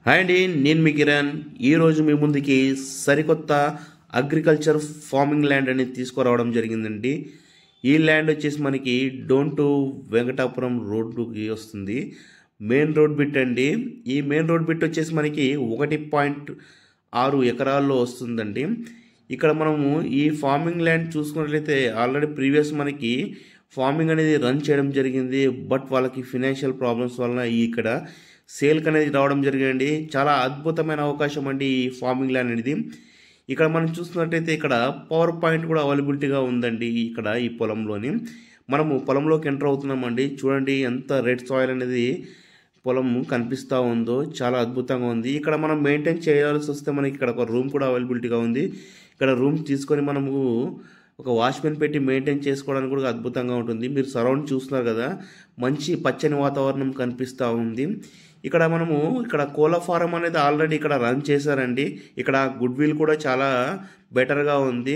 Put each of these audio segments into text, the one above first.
Hi అండి, నేను మీ కిరణ్. ఈరోజు మీ ముందుకి సరికొత్త అగ్రికల్చర్ ఫార్మింగ్ ల్యాండ్ అనేది తీసుకురావడం జరిగిందండి. ఈ ల్యాండ్ వచ్చేసి మనకి డోన్ టు వెంకటాపురం రోడ్డుకి వస్తుంది. మెయిన్ రోడ్ బిట్ అండి. ఈ మెయిన్ రోడ్ బిట్ వచ్చేసి మనకి 1.6 ఎకరాల్లో వస్తుందండి. ఇక్కడ మనము ఈ ఫార్మింగ్ ల్యాండ్ చూసుకున్నట్లయితే ఆల్రెడీ ప్రీవియస్ మనకి ఫార్మింగ్ అనేది రన్ చేయడం జరిగింది. బట్ వాళ్ళకి ఫినాన్షియల్ ప్రాబ్లమ్స్ వలన ఇక్కడ సేల్కి అనేది రావడం జరిగింది. చాలా అద్భుతమైన అవకాశం అండి ఈ ఫార్మింగ్ ల్యాండ్ అనేది. ఇక్కడ మనం చూస్తున్నట్టయితే ఇక్కడ పవర్ పాయింట్ కూడా అవైలబిలిటీగా ఉందండి. ఇక్కడ ఈ పొలంలోని మనము పొలంలోకి ఎంటర్ అవుతున్నామండి. చూడండి ఎంత రెడ్ సాయిల్ అనేది పొలం కనిపిస్తూ ఉందో, చాలా అద్భుతంగా ఉంది. ఇక్కడ మనం మెయింటైన్ చేయాల్సి వస్తే మనకి ఇక్కడ ఒక రూమ్ కూడా అవైలబిలిటీగా ఉంది. ఇక్కడ రూమ్ తీసుకొని మనము ఒక వాచ్మెన్ పెట్టి మెయింటైన్ చేసుకోవడానికి కూడా అద్భుతంగా ఉంటుంది. మీరు సరౌండ్ చూస్తున్నారు కదా, మంచి పచ్చని వాతావరణం కనిపిస్తూ ఉంది. ఇక్కడ మనము కోళ్ళ ఫారం అనేది ఆల్రెడీ ఇక్కడ రన్ చేశారండి. ఇక్కడ గుడ్ విల్ కూడా చాలా బెటర్గా ఉంది.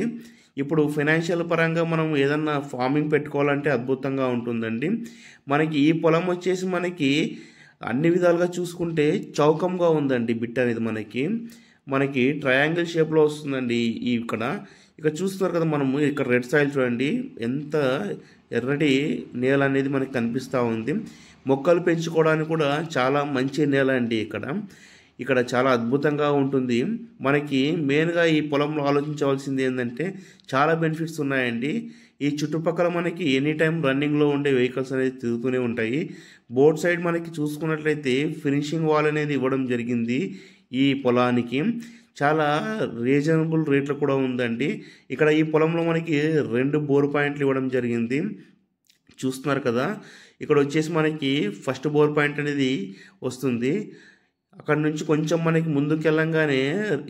ఇప్పుడు ఫైనాన్షియల్ పరంగా మనం ఏదన్నా ఫార్మింగ్ పెట్టుకోవాలంటే అద్భుతంగా ఉంటుందండి. మనకి ఈ పొలం వచ్చేసి మనకి అన్ని విధాలుగా చూసుకుంటే చౌకంగా ఉందండి. బిట్ అనేది మనకి ట్రయాంగిల్ షేప్లో వస్తుందండి. ఇక్కడ చూస్తున్నారు కదా, మనము ఇక్కడ రెడ్ సాయిల్ చూడండి, ఎంత ఎర్రటి నేల అనేది మనకి కనిపిస్తూ ఉంది. మొక్కలు పెంచుకోవడానికి కూడా చాలా మంచి నేల అండి. ఇక్కడ చాలా అద్భుతంగా ఉంటుంది. మనకి మెయిన్గా ఈ పొలంలో ఆలోచించవలసింది ఏంటంటే చాలా బెనిఫిట్స్ ఉన్నాయండి. ఈ చుట్టుపక్కల మనకి ఎనీ టైం రన్నింగ్లో ఉండే వెహికల్స్ అనేది తిరుగుతూనే ఉంటాయి. బోర్డ్ సైడ్ మనకి చూసుకున్నట్లయితే ఫినిషింగ్ వాల్ అనేది ఇవ్వడం జరిగింది. ఈ పొలానికి చాలా రీజనబుల్ రేట్లు కూడా ఉందండి. ఇక్కడ ఈ పొలంలో మనకి 2 బోర్ పాయింట్లు ఇవ్వడం జరిగింది. చూస్తున్నారు కదా, ఇక్కడ వచ్చేసి మనకి ఫస్ట్ బోర్ పాయింట్ అనేది వస్తుంది. అక్కడ నుంచి కొంచెం మనకి ముందుకు వెళ్ళంగానే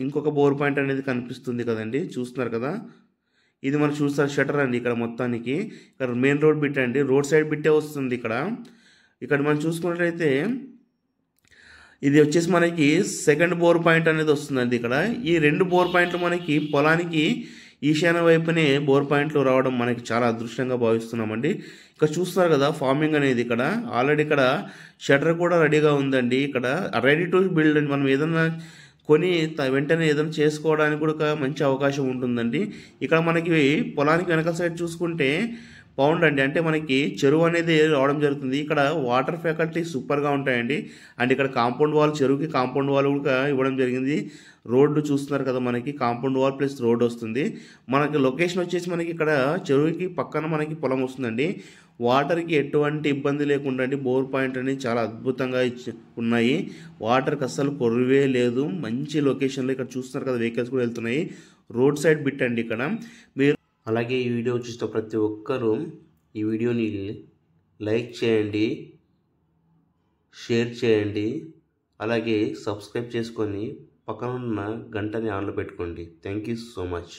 ఇంకొక బోర్ పాయింట్ అనేది కనిపిస్తుంది కదండి. చూస్తున్నారు కదా, ఇది మనం చూస్తారు షటర్ అండి. ఇక్కడ మొత్తానికి ఇక్కడ మెయిన్ రోడ్ బిట్ అండి, రోడ్ సైడ్ బిట్టే వస్తుంది. ఇక్కడ మనం చూసుకున్నట్లయితే ఇది వచ్చేసి మనకి సెకండ్ బోర్ పాయింట్ అనేది వస్తుందండి. ఈ 2 బోర్ పాయింట్లు మనకి పొలానికి ఈశాన్య వైపునే బోర్ పాయింట్లు రావడం మనకి చాలా అదృష్టంగా భావిస్తున్నామండి. ఇక్కడ చూస్తున్నారు కదా, ఫార్మింగ్ అనేది ఆల్రెడీ షటర్ కూడా రెడీగా ఉందండి. రెడీ టు బిల్డ్ అండి. మనం ఏదన్నా కొని వెంటనే ఏదైనా చేసుకోవడానికి కూడా మంచి అవకాశం ఉంటుందండి. ఇక్కడ మనకి పొలానికి వెనక సైడ్ చూసుకుంటే పౌండ్ అండి, అంటే మనకి చెరువు అనేది రావడం జరుగుతుంది. ఇక్కడ వాటర్ ఫ్యాకల్టీ సూపర్గా ఉంటాయండి. అండ్ ఇక్కడ కాంపౌండ్ వాల్, చెరువుకి కాంపౌండ్ వాల్ కూడా ఇవ్వడం జరిగింది. రోడ్డు చూస్తున్నారు కదా, మనకి కాంపౌండ్ వాల్ ప్లస్ రోడ్ వస్తుంది. మనకి లొకేషన్ వచ్చేసి మనకి ఇక్కడ చెరువుకి పక్కన మనకి పొలం వస్తుందండి. వాటర్కి ఎటువంటి ఇబ్బంది లేకుండా అండి. బోర్ పాయింట్ అనేది చాలా అద్భుతంగా ఉన్నాయి. వాటర్కి అస్సలు కొరువే లేదు. మంచి లొకేషన్లో ఇక్కడ చూస్తున్నారు కదా, వెహికల్స్ కూడా వెళ్తున్నాయి. రోడ్ సైడ్ బిట్ అండి. మీరు అలాగే ఈ వీడియో చూసిన ప్రతి ఒక్కరూ ఈ వీడియోని లైక్ చేయండి, షేర్ చేయండి, అలాగే సబ్స్క్రైబ్ చేసుకొని పక్కన ఉన్న గంటని ఆన్లో పెట్టుకోండి. Thank you so much.